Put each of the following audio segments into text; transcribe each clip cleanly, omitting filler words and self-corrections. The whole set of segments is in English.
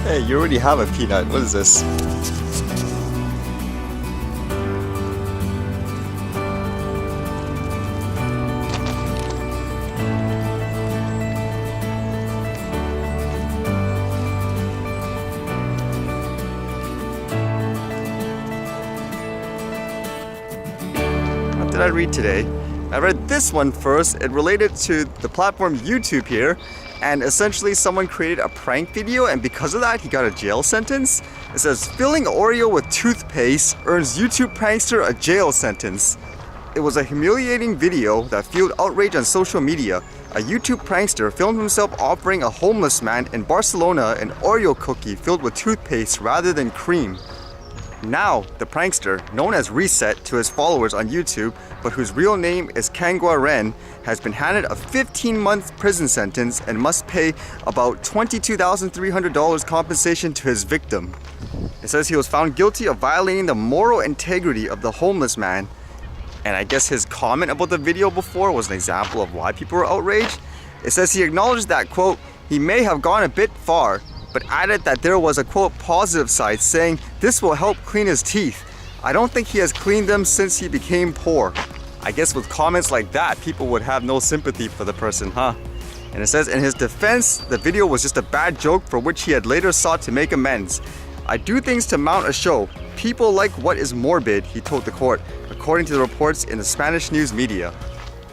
Hey, you already have a peanut. What is this? What did I read today? I read this one first. It related to the platform YouTube here, and essentially someone created a prank video, and because of that he got a jail sentence. It says, filling Oreo with toothpaste earns YouTube prankster a jail sentence. It was a humiliating video that fueled outrage on social media. A YouTube prankster filmed himself offering a homeless man in Barcelona an Oreo cookie filled with toothpaste rather than cream. Now, the prankster, known as ReSet to his followers on YouTube, but whose real name is Kangwa Ren, has been handed a 15-month prison sentence and must pay about $22,300 compensation to his victim. It says he was found guilty of violating the moral integrity of the homeless man. And I guess his comment about the video before was an example of why people were outraged. It says he acknowledged that, quote, he may have gone a bit far, but added that there was a, quote, positive side, saying this will help clean his teeth. I don't think he has cleaned them since he became poor. I guess with comments like that, people would have no sympathy for the person, huh? And it says in his defense, the video was just a bad joke for which he had later sought to make amends. I do things to mount a show. People like what is morbid, he told the court, according to the reports in the Spanish news media.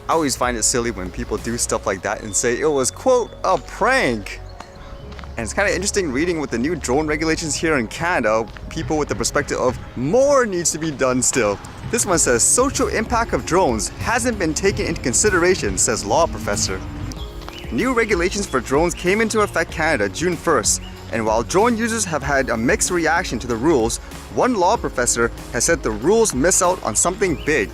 I always find it silly when people do stuff like that and say it was, quote, a prank. And it's kind of interesting reading with the new drone regulations here in Canada, people with the perspective of more needs to be done still. This one says, social impact of drones hasn't been taken into consideration, says law professor. New regulations for drones came into effect Canada June 1st, and while drone users have had a mixed reaction to the rules, one law professor has said the rules miss out on something big.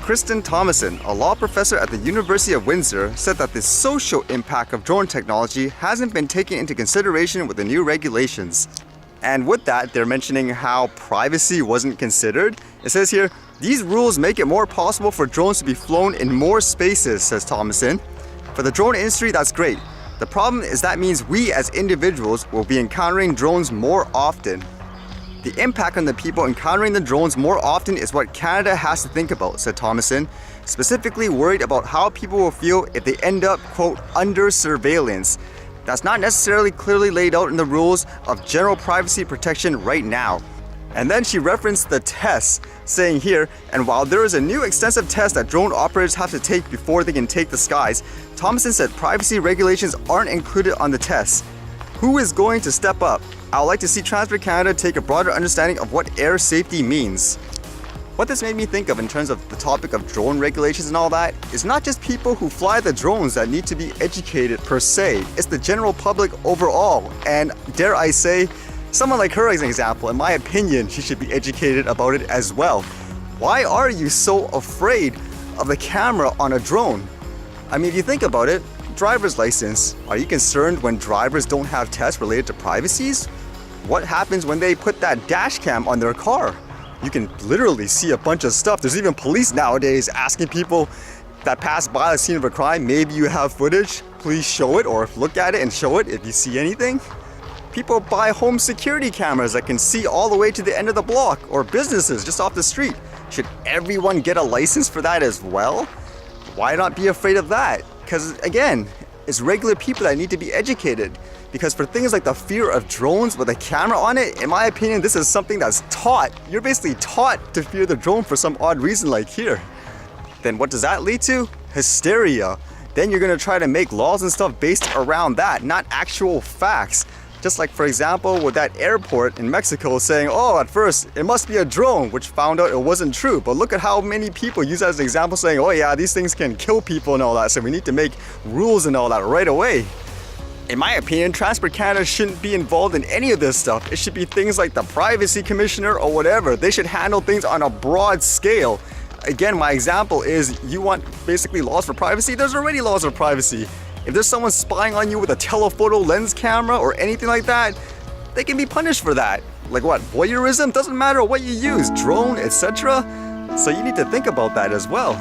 Kristen Thomason, a law professor at the University of Windsor, said that the social impact of drone technology hasn't been taken into consideration with the new regulations. And with that, they're mentioning how privacy wasn't considered. It says here, these rules make it more possible for drones to be flown in more spaces, says Thomason. For the drone industry, that's great. The problem is that means we as individuals will be encountering drones more often. The impact on the people encountering the drones more often is what Canada has to think about, said Thomason, specifically worried about how people will feel if they end up, quote, under surveillance. That's not necessarily clearly laid out in the rules of general privacy protection right now. And then she referenced the tests, saying here, and while there is a new extensive test that drone operators have to take before they can take the skies, Thomason said privacy regulations aren't included on the tests. Who is going to step up? I would like to see Transport Canada take a broader understanding of what air safety means. What this made me think of in terms of the topic of drone regulations and all that is not just people who fly the drones that need to be educated per se, it's the general public overall. And dare I say, someone like her as an example, in my opinion, she should be educated about it as well. Why are you so afraid of the camera on a drone? I mean, if you think about it, driver's license, are you concerned when drivers don't have tests related to privacies? What happens when they put that dash cam on their car? You can literally see a bunch of stuff. There's even police nowadays asking people that pass by the scene of a crime, maybe you have footage, please show it, or look at it and show it if you see anything. People buy home security cameras that can see all the way to the end of the block, or businesses just off the street. Should everyone get a license for that as well? Why not be afraid of that? Because again, it's regular people that need to be educated. Because for things like the fear of drones with a camera on it, in my opinion, this is something that's taught. You're basically taught to fear the drone for some odd reason like here. Then what does that lead to? Hysteria. Then you're gonna try to make laws and stuff based around that, not actual facts. Just like, for example, with that airport in Mexico saying, oh, at first it must be a drone, which found out it wasn't true. But look at how many people use that as an example saying, oh yeah, these things can kill people and all that, so we need to make rules and all that right away. In my opinion, Transport Canada shouldn't be involved in any of this stuff. It should be things like the Privacy Commissioner or whatever. They should handle things on a broad scale. Again, my example is you want basically laws for privacy? There's already laws for privacy. If there's someone spying on you with a telephoto lens camera or anything like that, they can be punished for that. Like what, voyeurism? Doesn't matter what you use, drone, etc. So you need to think about that as well.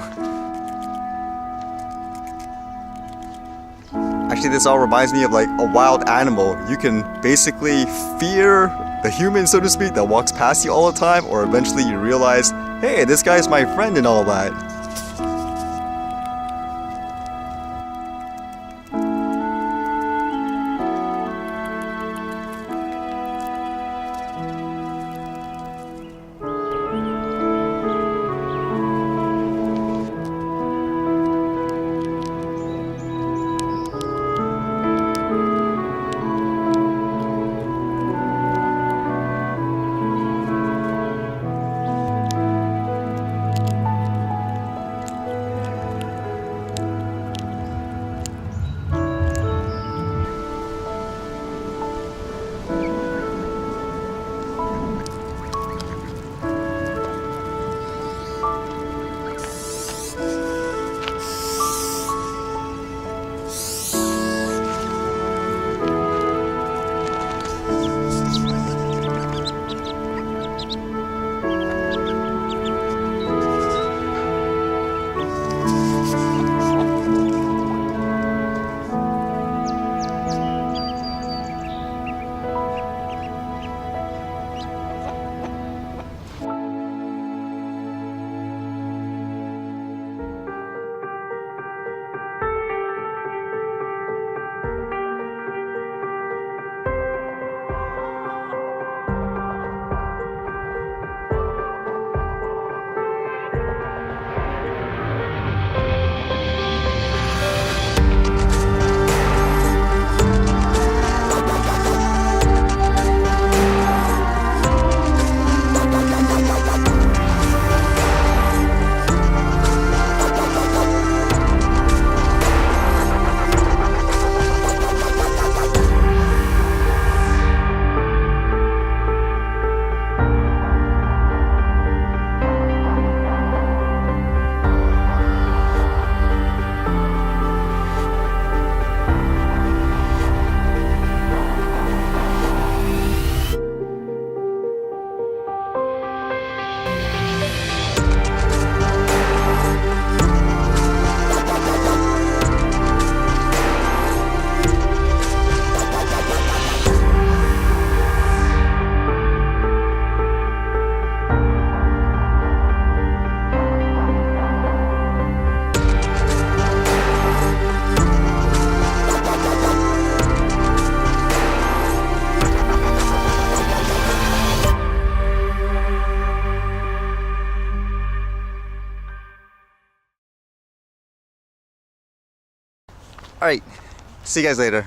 I Actually, this all reminds me of like a wild animal. You can basically fear the human, so to speak, that walks past you all the time, or eventually you realize, hey, this guy's my friend and all that. Alright, see you guys later.